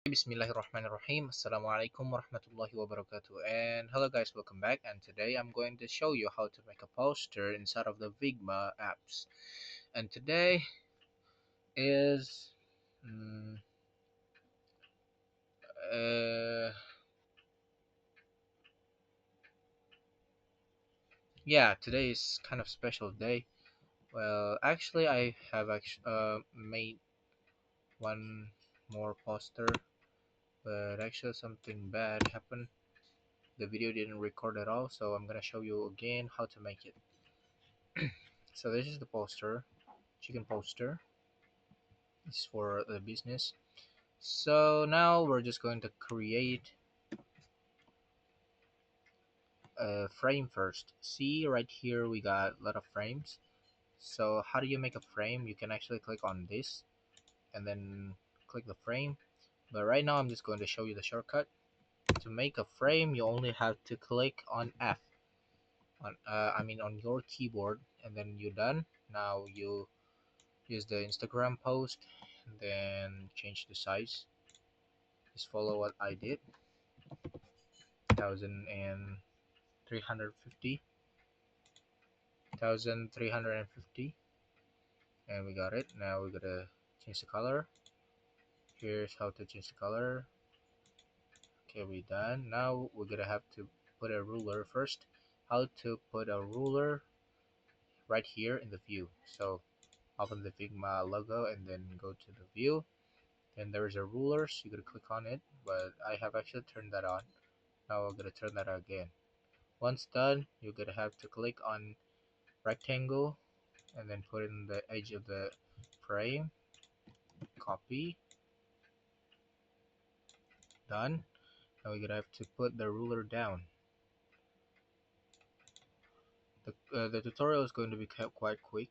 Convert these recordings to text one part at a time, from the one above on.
Bismillahirrahmanirrahim. Assalamualaikum warahmatullahi wabarakatuh. And hello guys, welcome back. And today I'm going to show you how to make a poster inside of the Figma apps. And today is mm, uh yeah, today is kind of special day. Well, actually I have made one more poster, but actually something bad happened. The video didn't record at all, so I'm gonna show you again how to make it. So this is the poster, chicken poster. It's for the business. So now we're just going to create a frame first. See right here we got a lot of frames. So how do you make a frame? You can actually click on this and then click the frame. But right now I'm just going to show you the shortcut. To make a frame, you only have to click on F on your keyboard, and then you're done. Now you use the Instagram post and then change the size. Just follow what I did. 1350, 1350, and we got it. Now we're gonna change the color. Here's how to change the color. Okay, we done. Now we're gonna have to put a ruler first. How to put a ruler right here in the view. So open the Figma logo and then go to the view. Then there is a ruler, so you're gonna click on it, but I have actually turned that on. Now we're gonna turn that on again. Once done, you're gonna have to click on rectangle and then put in the edge of the frame. Copy. Done. Now we're gonna have to put the ruler down. The tutorial is going to be quite quick,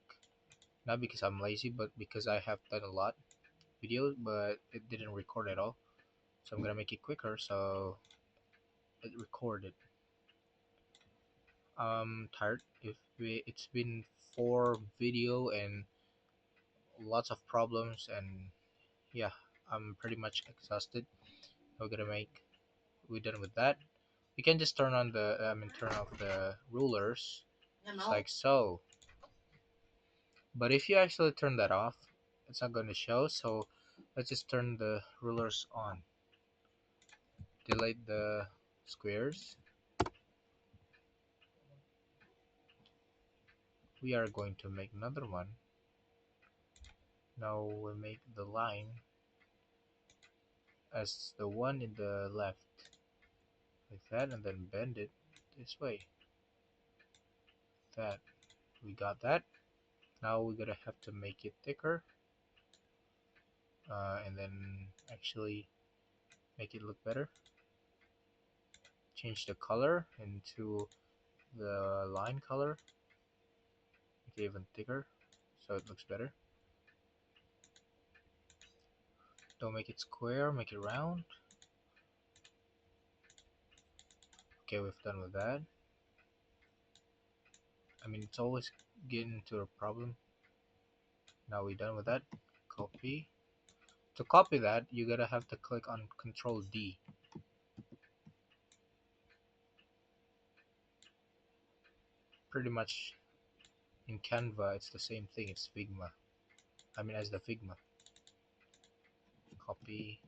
not because I'm lazy, but because I have done a lot videos, but it didn't record at all. So I'm gonna make it quicker so it recorded. I'm tired. It's been 4 video and lots of problems, and yeah, I'm pretty much exhausted. We're gonna make we're done with that. We can just turn off the rulers, just like so. But if you actually turn that off, it's not going to show. So let's just turn the rulers on. Delete the squares. We are going to make another one. Now we make the line as the one in the left, like that, and then bend it this way. That we got that. Now we're gonna have to make it thicker, and then actually make it look better. Change the color into the line color, make it even thicker so it looks better. Don't make it square, make it round. Okay, we've done with that. I mean, it's always getting into a problem. Now we're done with that. Copy. To copy that, you gotta have to click on Control D. Pretty much in Canva, it's the same thing. It's Figma. I mean, as the Figma. Copy.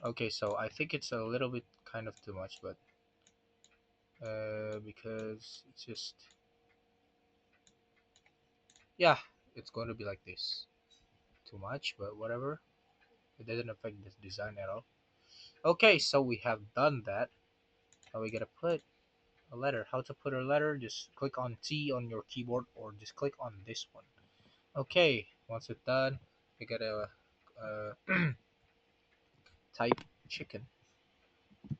Okay, so I think it's a little bit kind of too much, but because it's just, yeah, it's going to be like this. Too much, but whatever. It doesn't affect this design at all. Okay, so we have done that. Now we gotta put a letter. How to put a letter? Just click on T on your keyboard or just click on this one. Okay, once it's done, you gotta type chicken.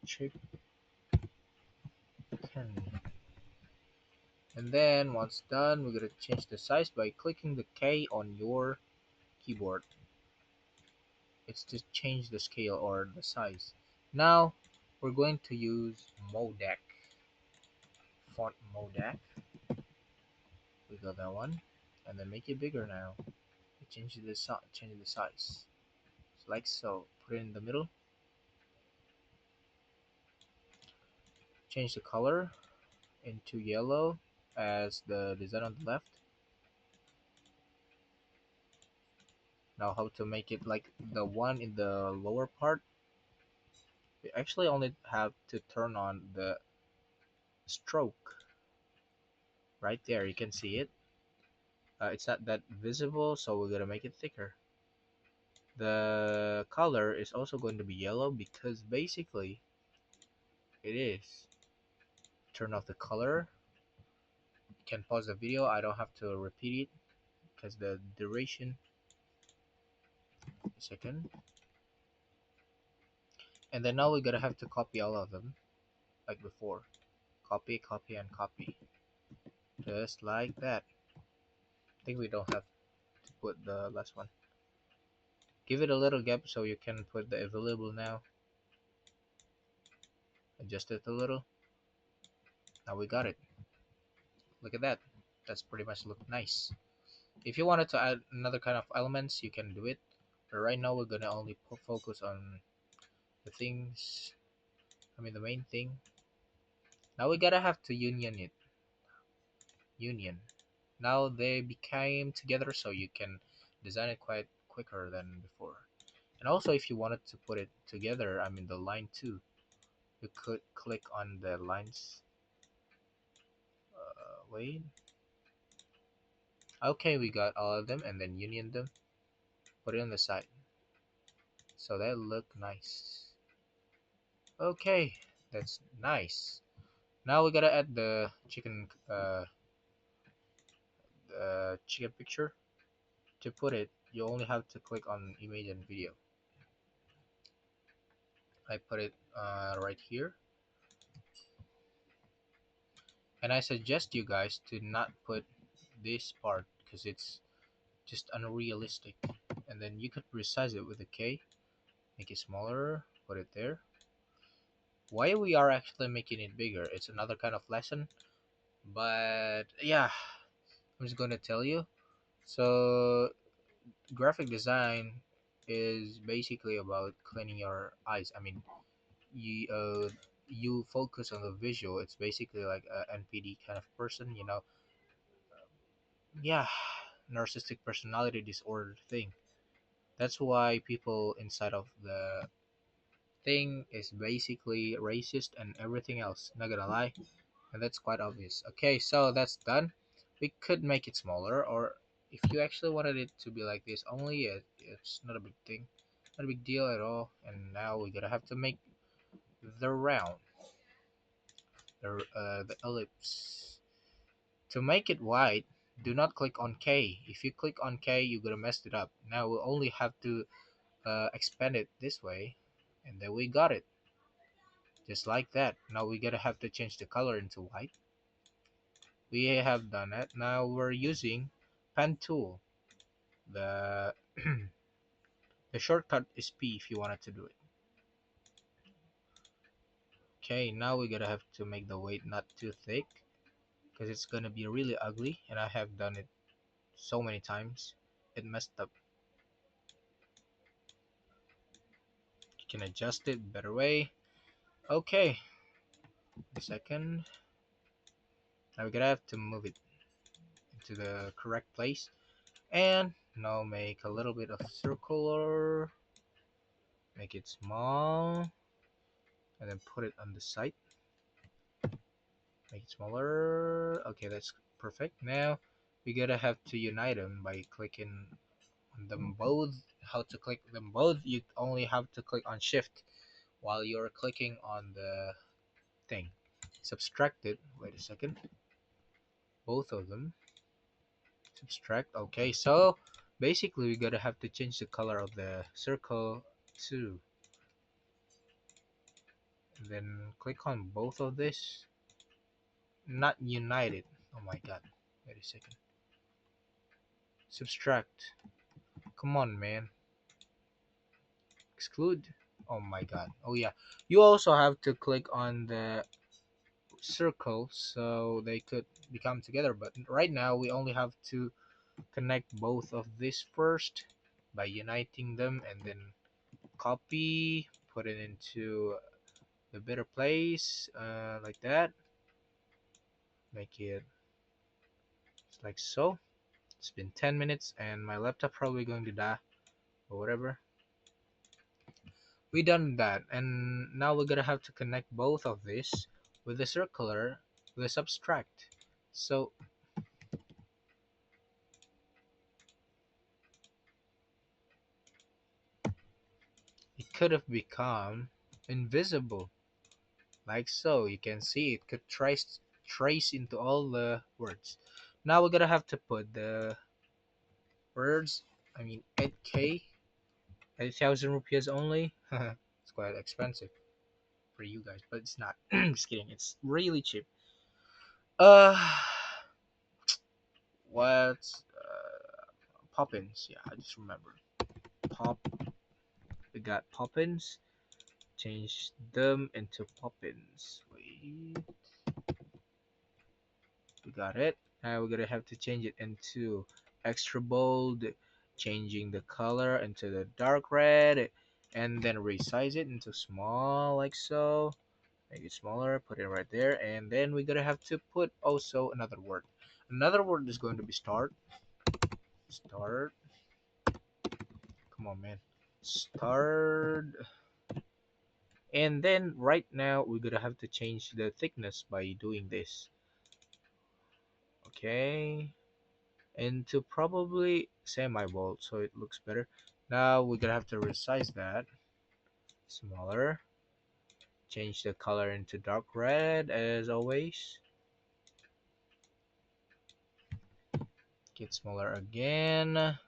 Chicken. And then once done, we're gonna change the size by clicking the K on your keyboard. It's to change the scale or the size. Now we're going to use Modec. Font Modec. We got that one. And then make it bigger now. change the size. Like so. Put it in the middle. Change the color into yellow as the design on the left. Now how to make it like the one in the lower part. We actually only have to turn on the stroke right there. You can see it. It's not that visible, so we're gonna make it thicker. The color is also going to be yellow because basically it is. Turn off the color. You can pause the video. I don't have to repeat it because the duration. A second. And then now we're gonna have to copy all of them like before. Copy, copy, and copy. Just like that. I think we don't have to put the last one. Give it a little gap so you can put the available now. Adjust it a little. Now we got it. Look at that. That's pretty much look nice. If you wanted to add another kind of elements, you can do it. But right now we're gonna only focus on the things. I mean the main thing. Now we gotta have to union it. Union. Now they became together, so you can design it quite quicker than before. And also, if you wanted to put it together, I mean the line too, you could click on the lines. Wait. Okay, we got all of them and then union them. Put it on the side. So that look nice. Okay, that's nice. Now we gotta add the chicken picture. To put it, you only have to click on image and video. I put it right here. And I suggest you guys to not put this part because it's just unrealistic. And then you could resize it with a K, make it smaller, put it there. Why we are actually making it bigger, it's another kind of lesson. But yeah, I'm just gonna tell you. So graphic design is basically about cleaning your eyes. I mean, you focus on the visual. It's basically like a NPD kind of person, you know. Yeah, narcissistic personality disorder thing. That's why people inside of the thing is basically racist and everything else. Not gonna lie, and that's quite obvious. Okay, so that's done. We could make it smaller, or if you actually wanted it to be like this only, it's not a big thing, not a big deal at all. And now we're gonna have to make the round, the ellipse. To make it wide, do not click on K. If you click on K, you're gonna mess it up. Now we only have to expand it this way, and then we got it just like that. Now we gotta have to change the color into white. We have done it. Now we're using pen tool. The the shortcut is P if you wanted to do it. Okay, now we gotta have to make the weight not too thick because it's gonna be really ugly, and I have done it so many times. It messed up. You can adjust it better way. Okay, a second. Now we're gonna have to move it into the correct place. And now make a little bit of circular, make it small, and then put it on the side. Make it smaller. Okay, that's perfect. Now we gotta have to unite them by clicking on them both. How to click them both? You only have to click on Shift while you're clicking on the thing. Subtract it. Wait a second. Both of them. Subtract. Okay, so basically we gotta have to change the color of the circle too. Then click on both of this. Not united. Oh my god. Wait a second. Subtract. Come on, man. Exclude. Oh my god. Oh yeah. You also have to click on the circle so they could become together. But right now we only have to connect both of these first by uniting them, and then copy, put it into the better place, like that. Make it like so. It's been 10 minutes and my laptop probably going to die or whatever. We done that, and now we're gonna have to connect both of this with the circular, with the subtract. So it could have become invisible, like so. You can see it could trace into all the words. Now we're gonna have to put the words. I mean 8k, 8,000 rupees only. It's quite expensive for you guys, but it's not. Just kidding. It's really cheap. Uh, what's Poppins? Yeah, I just remembered. Pop. We got Poppins. Change them into Poppins. Wait, we got it. Now we're gonna have to change it into extra bold, changing the color into the dark red, and then resize it into small like so. Make it smaller, put it right there, and then we're gonna have to put also another word. Another word is going to be start. Start. Come on, man. Start. And then right now we're gonna have to change the thickness by doing this. Okay. Into probably semi-bold so it looks better. Now we're gonna have to resize that. Smaller. Change the color into dark red as always. Get smaller again.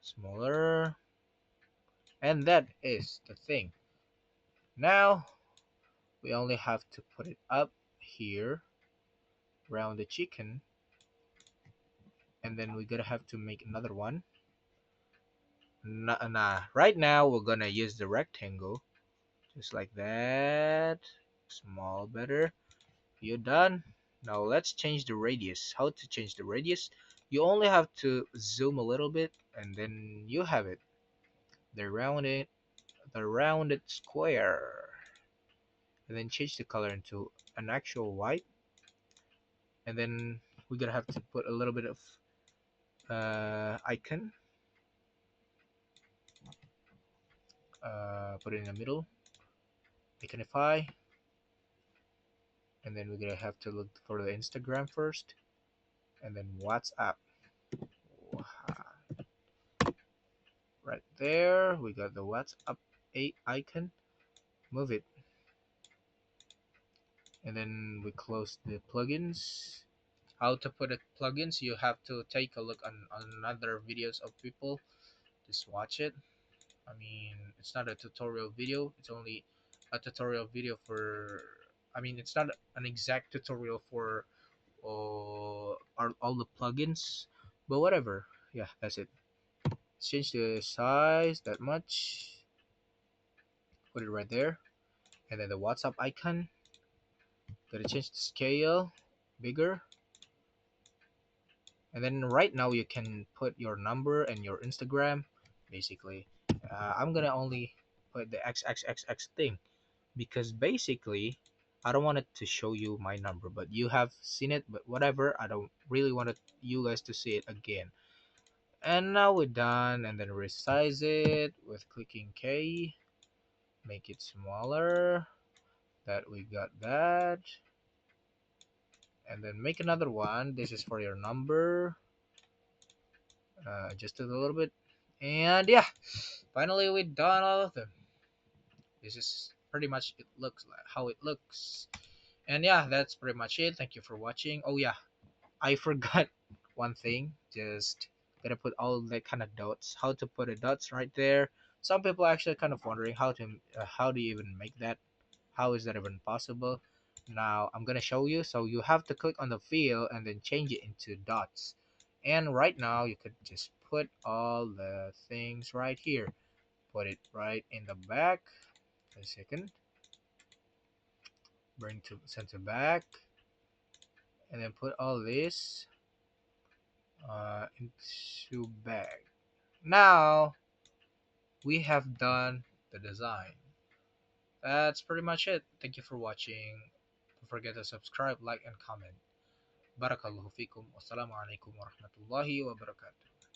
Smaller. And that is the thing. Now we only have to put it up here around the chicken, and then we're gonna have to make another one. Nah. Right now we're gonna use the rectangle, just like that. Small better. You done? Now let's change the radius. How to change the radius? You only have to zoom a little bit, and then you have it. The rounded square. And then change the color into an actual white, and then we're gonna have to put a little bit of icon, put it in the middle, iconify, and then we're gonna have to look for the Instagram first, and then WhatsApp. Right there we got the WhatsApp icon. Move it, and then we close the plugins. How to put it plugins, you have to take a look on other videos of people. Just watch it. I mean, it's not a tutorial video. It's only a tutorial video for. I mean, it's not an exact tutorial for all the plugins, but whatever. Yeah, that's it. Change the size that much. Put it right there, and then the WhatsApp icon. Gotta change the scale, bigger, and then right now you can put your number and your Instagram. Basically, I'm gonna only put the XXXX thing, because basically I don't want it to show you my number, but you have seen it, but whatever, I don't really want you guys to see it again. And now we're done, and then resize it with clicking K, make it smaller, that we got that, and then make another one. This is for your number, adjust it a little bit, and yeah, finally we done all of them. This is pretty much it looks like how it looks. And yeah, that's pretty much it. Thank you for watching. Oh yeah, I forgot one thing. Just gotta put all that kind of dots. How to put a dots right there. Some people are actually kind of wondering how do you even make that? How is that even possible? Now I'm gonna show you. So you have to click on the field and then change it into dots. And right now you could just put all the things right here. Put it right in the back. A second. Bring to center back, and then put all this into bag. Now we have done the design. That's pretty much it. Thank you for watching. Don't forget to subscribe, like, and comment. Barakallahu fikum. Wassalamu alaikum warahmatullahi wabarakatuh.